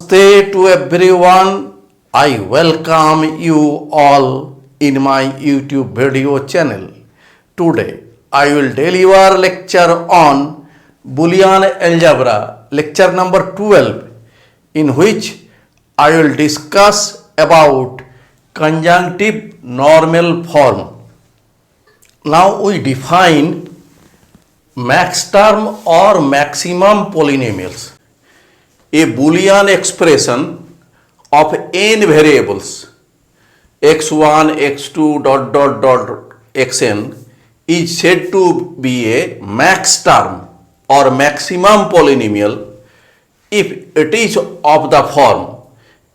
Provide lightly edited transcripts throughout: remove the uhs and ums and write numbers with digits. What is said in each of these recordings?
Namaste to everyone. I welcome you all in my YouTube video channel. Today I will deliver lecture on Boolean algebra, lecture number 12, in which I will discuss about conjunctive normal form. Now we define max term or maximum polynomials. A Boolean expression of n variables x1, x2, xn is said to be a max term or maximum polynomial if it is of the form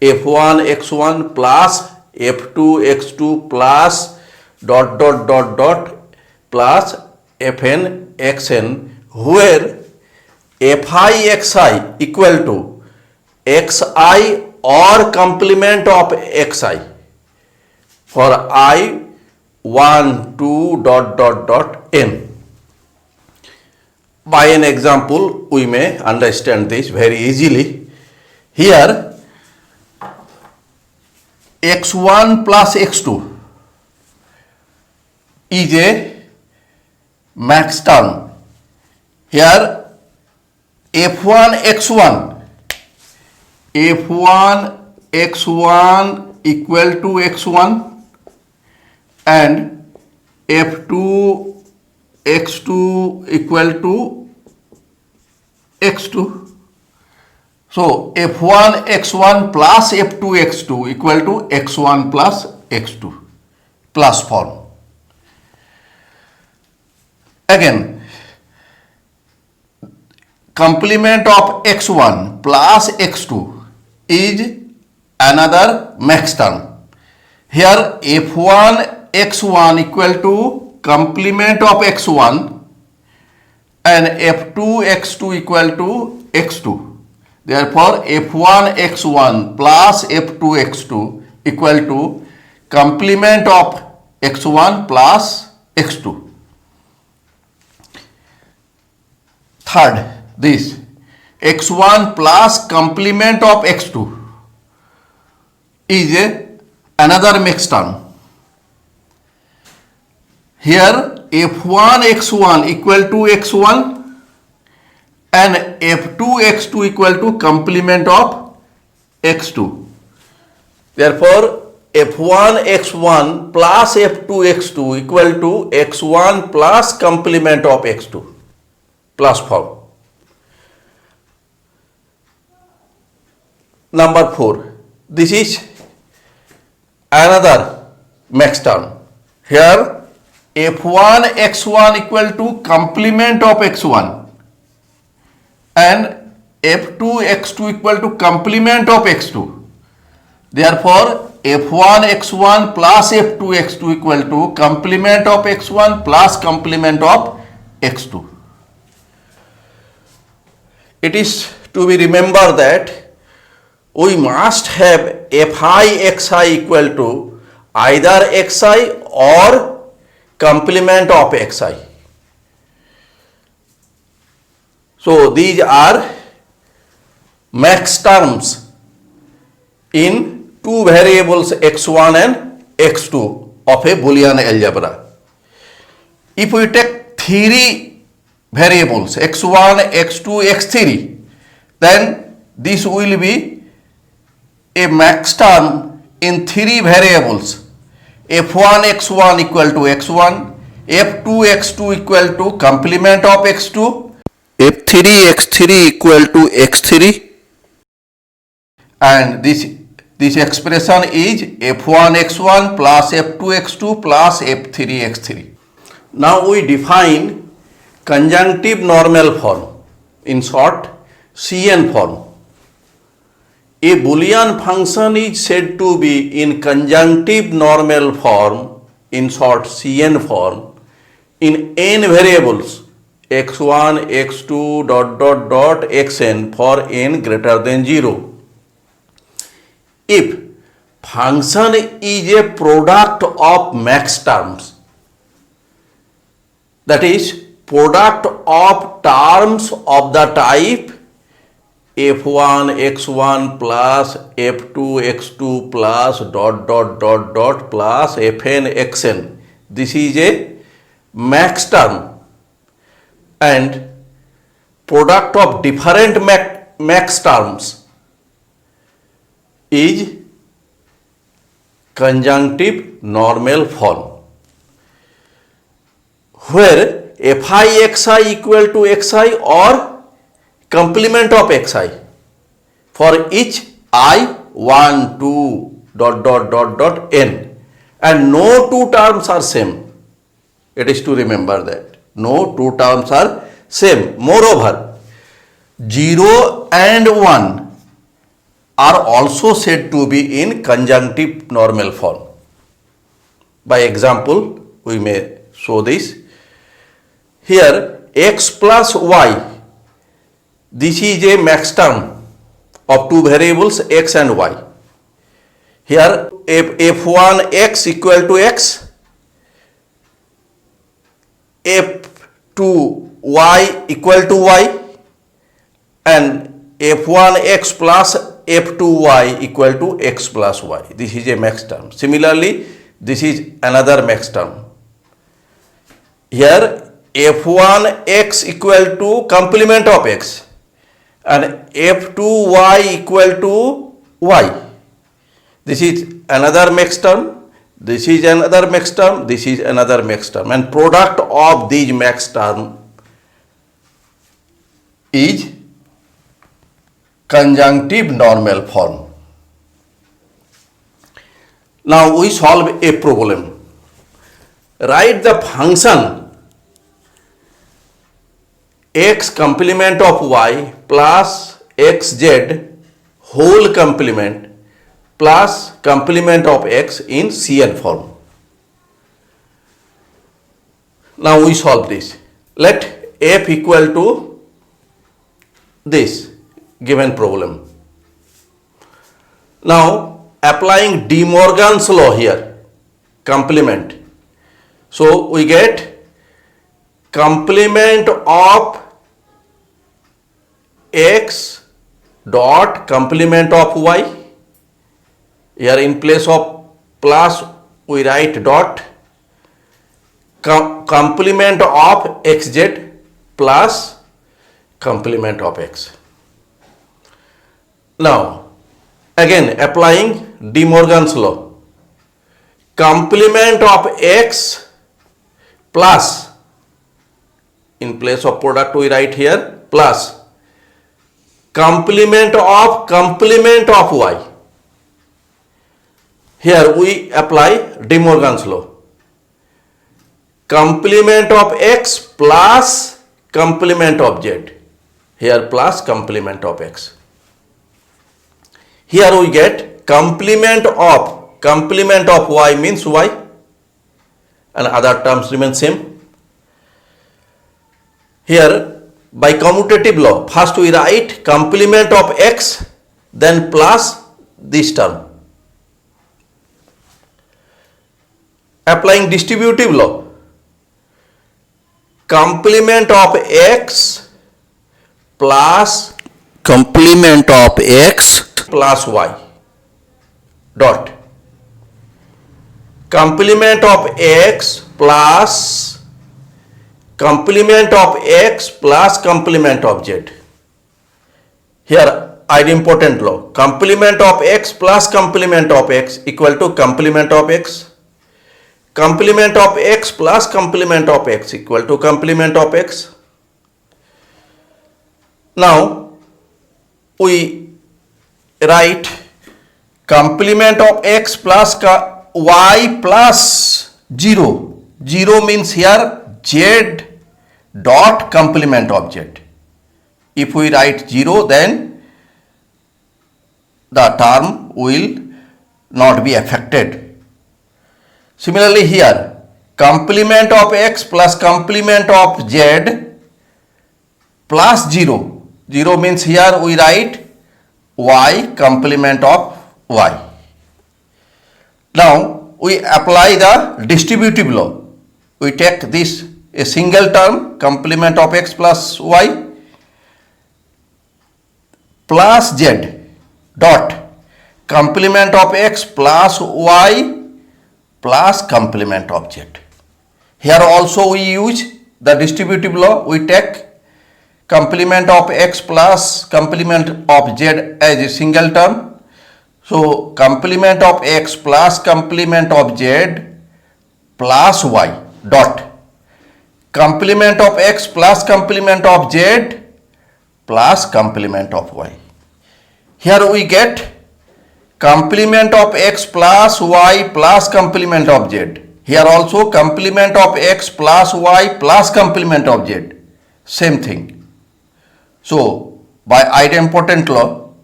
f1 x1 plus f2 x2 plus plus fn xn, where fi xi equal to xi or complement of xi for I 1 2 n. By an example we may understand this very easily. Here x1 plus x2 is a max term. Here f1 x1 equal to x1 and f2 x2 equal to x2. So f1 x1 plus f2 x2 equal to x1 plus x2 plus form. Again, complement of x1 plus x2 is another max term. Here f1 x1 equal to complement of x1 and f2 x2 equal to x2. Therefore f1 x1 plus f2 x2 equal to complement of x1 plus x2. Third, this x1 plus complement of x2 is another max term. Here f1 x1 equal to x1 and f2 x2 equal to complement of x2. Therefore f1 x1 plus f2 x2 equal to x1 plus complement of x2 plus form. Number 4. This is another max term. Here f1 x1 equal to complement of x1 and f2 x2 equal to complement of x2. Therefore f1 x1 plus f2 x2 equal to complement of x1 plus complement of x2. It is to be remembered that we must have fi xi equal to either xi or complement of xi. So these are max terms in two variables x1 and x2 of a Boolean algebra. If we take three variables x1, x2, x3, then this will be a max term in three variables f1 x1 equal to x1, f2 x2 equal to complement of x2, f3 x3 equal to x3, and this expression is f1 x1 plus f2 x2 plus f3 x3. Now we define conjunctive normal form, in short Cn form. A Boolean function is said to be in conjunctive normal form, in short Cn form, in n variables x1, x2, xn for n greater than 0. If function is a product of max terms, that is product of terms of the type f1 x1 plus f2 x2 plus dot plus fn xn. This is a max term, and product of different max terms is conjunctive normal form, where fi xi equal to xi or complement of xi for each I 1 2 dot n, and no two terms are same. It is to remember that no two terms are same. Moreover, 0 and 1 are also said to be in conjunctive normal form. By example, we may show this. Here x plus y, this is a max term of two variables x and y. Here f1 x equal to x, f2 y equal to y, and f1 x plus f2 y equal to x plus y. This is a max term. Similarly, this is another max term. Here f1 x equal to complement of x, and f2 y equal to y. This is another max term, this is another max term, this is another max term, and product of these max term is conjunctive normal form. Now we solve a problem. Write the function x complement of y plus xz whole complement plus complement of x in Cn form. Now we solve this. Let f equal to this given problem. Now applying De Morgan's law here, complement. So we get complement of x dot complement of y. Here in place of plus we write dot complement of xz plus complement of x. Now again applying De Morgan's law, complement of x plus, in place of product we write here plus complement of y. Here we apply De Morgan's law, complement of x plus complement of z. Here plus complement of x. Here we get complement of y means y, and other terms remain same. Here by commutative law, first we write complement of x, then plus this term. Applying distributive law, complement of x plus complement of x plus y dot complement of x plus complement of x plus complement of z. Here idempotent law, complement of x plus complement of x equal to complement of x, complement of x plus complement of x equal to complement of x. Now we write complement of x plus y plus 0. 0 means here z dot complement of z. If we write 0, then the term will not be affected. Similarly here complement of x plus complement of z plus 0. 0 means here we write y complement of y. Now we apply the distributive law. We take this a single term complement of x plus y plus z dot complement of x plus y plus complement of z. Here also we use the distributive law. We take complement of x plus complement of z as a single term. So complement of x plus complement of z plus y dot complement of x plus complement of z plus complement of y. Here we get complement of x plus y plus complement of z. Here also complement of x plus y plus complement of z. Same thing. So by idempotent law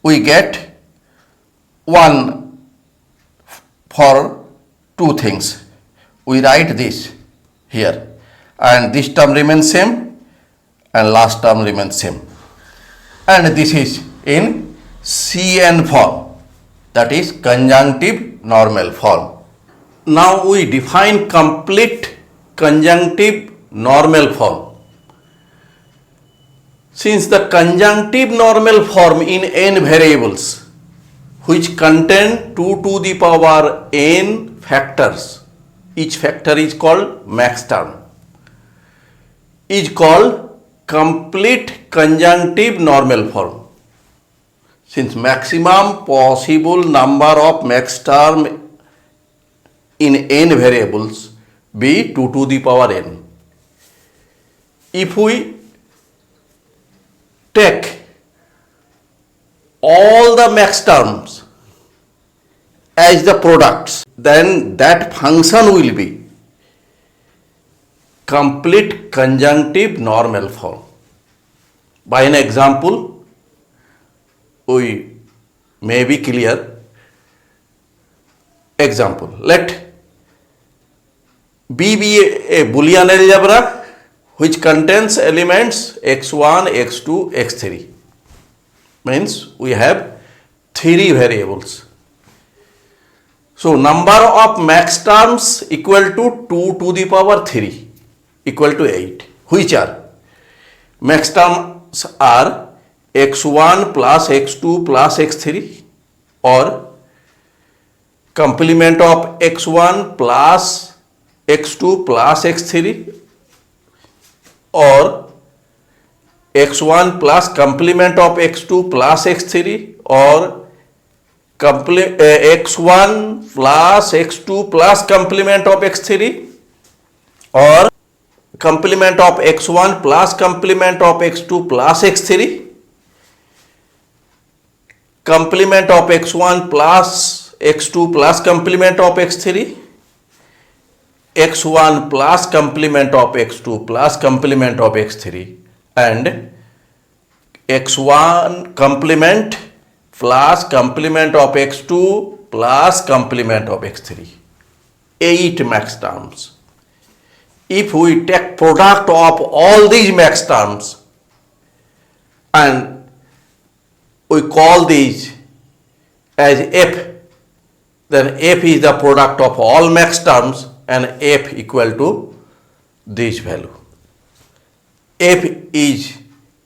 we get one for two things. We write this here and this term remains same and last term remains same, and this is in CN form, that is conjunctive normal form. Now we define complete conjunctive normal form. Since the conjunctive normal form in n variables which contain 2 to the power n factors, each factor is called max term, is called complete conjunctive normal form. Since maximum possible number of max term in n variables be 2 to the power n. If we take all the max terms as the products, then that function will be complete conjunctive normal form. By an example, we may be clear. Example, let B be a Boolean algebra which contains elements x1, x2, x3. Means we have three variables. So number of max terms equal to 2 to the power 3 equal to 8, which are max terms are x1 plus x2 plus x3, or complement of x1 plus x2 plus x3, or x1 plus complement of x2 plus x3, or x1 plus x2 plus complement of x3, or complement of x1 plus complement of x2 plus x3, complement of x1 plus x2 plus complement of x3, x1 plus complement of x2 plus complement of x3, and x1 complement plus complement of x2 plus complement of x3. 8 max terms. If we take product of all these max terms and we call these as f, then f is the product of all max terms and f equal to this value. F is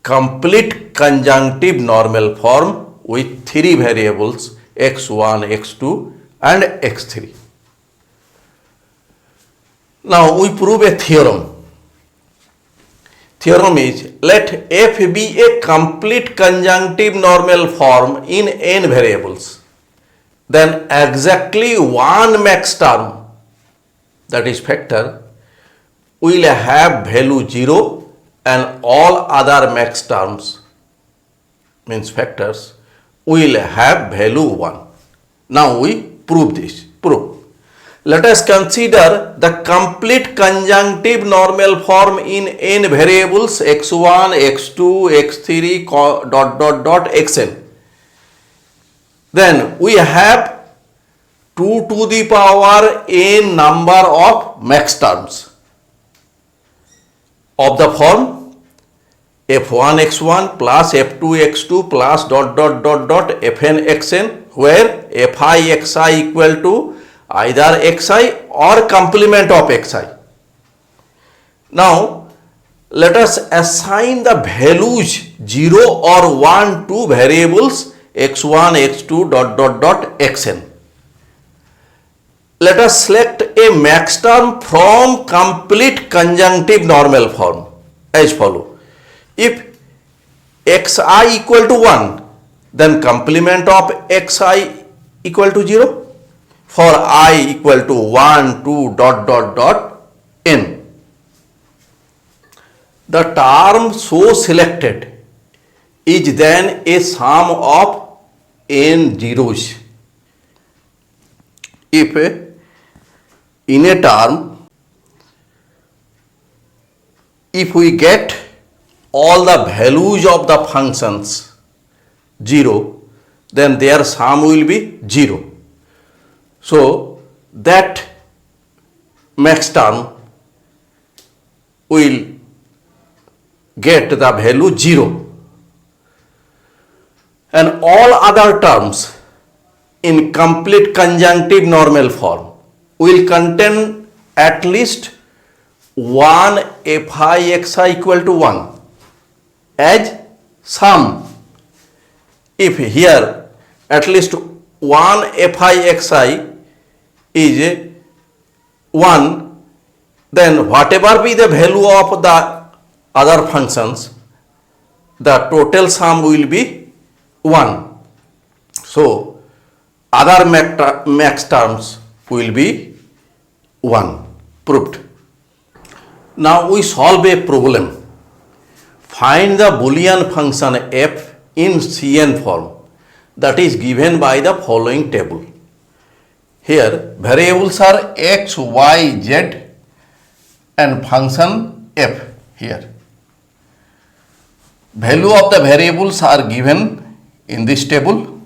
complete conjunctive normal form with three variables x1, x2 and x3. Now we prove a theorem. Theorem is, let f be a complete conjunctive normal form in n variables, then exactly one max term, that is factor, will have value 0 and all other max terms, means factors, will have value 1. Now we prove this. Let us consider the complete conjunctive normal form in n variables x1, x2, x3, xn. Then we have 2 to the power n number of max terms of the form f1 x1 plus f2 x2 plus fn xn, where fi xi equal to either xi or complement of xi. Now Let us assign the values 0 or 1 to variables x1, x2, xn. Let us select a max term from complete conjunctive normal form as follow. If xi equal to 1, then complement of xi equal to 0 for I equal to 1, 2, n. The term so selected is then a sum of n zeros. If in a term, if we get all the values of the functions 0, then their sum will be 0. So that max term will get the value 0, and all other terms in complete conjunctive normal form will contain at least one fi xi equal to 1 as sum. If here at least one fi xi is 1, then whatever be the value of the other functions, the total sum will be 1. So other max terms will be 1. Proved. Now we solve a problem. Find the Boolean function f in Cn form that is given by the following table. Here variables are x, y, z and function f here. Value of the variables are given in this table.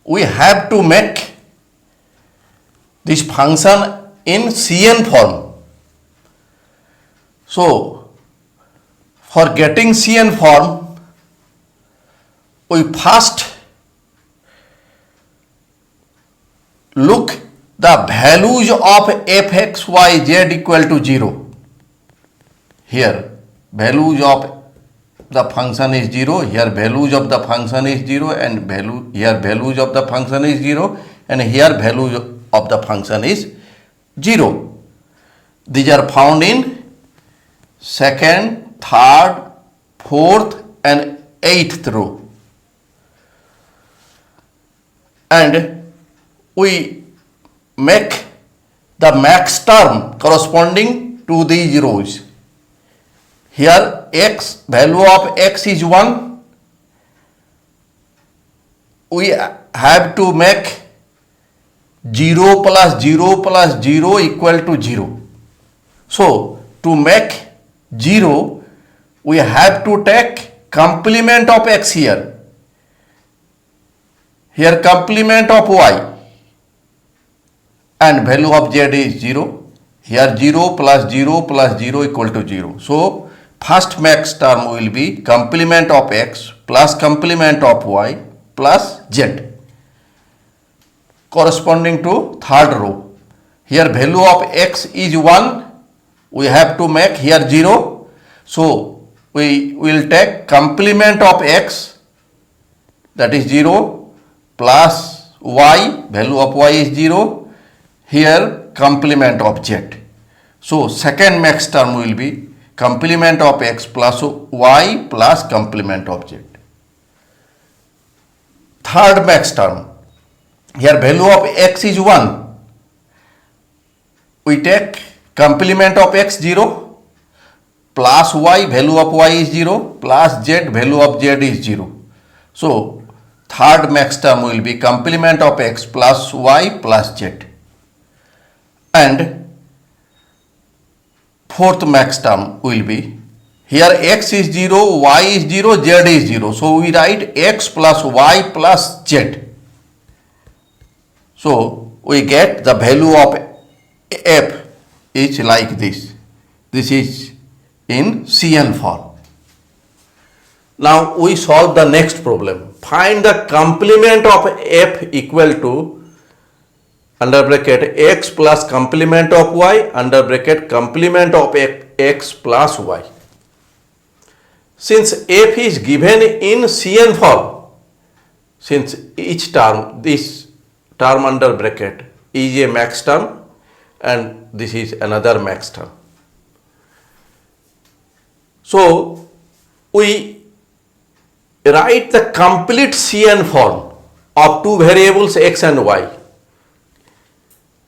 We have to make this function in Cn form. So for getting Cn form, we first look the values of fx, y, z equal to 0. Here values of the function is 0, here values of the function is 0, and here values of the function is 0, and here values of the function is 0. These are found in second, third, fourth and 8th row. And we make the max term corresponding to these rows. Here x, value of x is 1. We have to make 0 plus 0 plus 0 equal to 0. So to make 0, we have to take complement of x here. Here complement of y, and value of z is 0. Here 0 plus 0 plus 0 equal to 0. So first max term will be complement of x plus complement of y plus z corresponding to third row. Here value of x is 1. We have to make here 0. So we will take complement of x, that is 0, plus y, value of y is 0. Here complement of z. So second max term will be complement of x plus y plus complement of z. Third max term, here value of x is 1. We take complement of x 0 plus y, value of y is 0, plus z, value of z is 0. So third max term will be complement of x plus y plus z. And fourth max term will be, here x is 0, y is 0, z is 0. So we write x plus y plus z. So we get the value of f is like this. This is in Cn form. Now we solve the next problem. Find the complement of f equal to under bracket x plus complement of y under bracket complement of x plus y. Since f is given in Cn form, since each term, this term under bracket is a max term and this is another max term. So we write the complete Cn form of two variables x and y.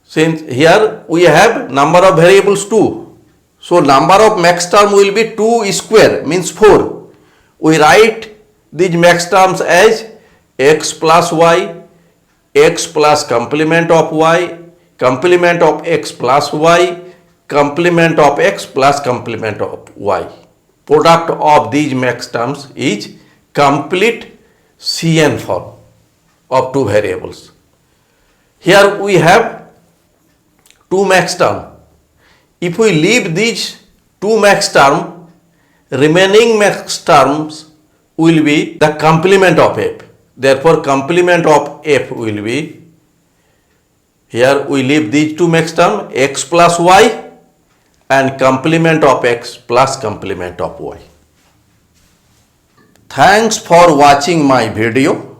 Since here we have number of variables 2. So number of max term will be 2 square means 4. We write these max terms as x plus y, x plus complement of y, complement of x plus y, complement of x plus complement of y. Product of these max terms is complete Cn form of two variables. Here we have two max term. If we leave these two max term, remaining max terms will be the complement of f. Therefore, complement of f will be, here we leave these two max term, x plus y and complement of x plus complement of y. Thanks for watching my video.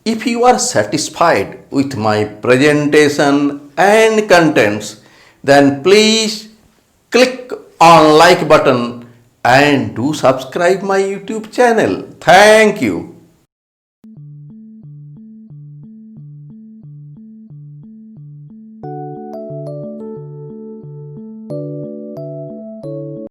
If you are satisfied with my presentation and contents, then please click on like button and do subscribe my YouTube channel. Thank you.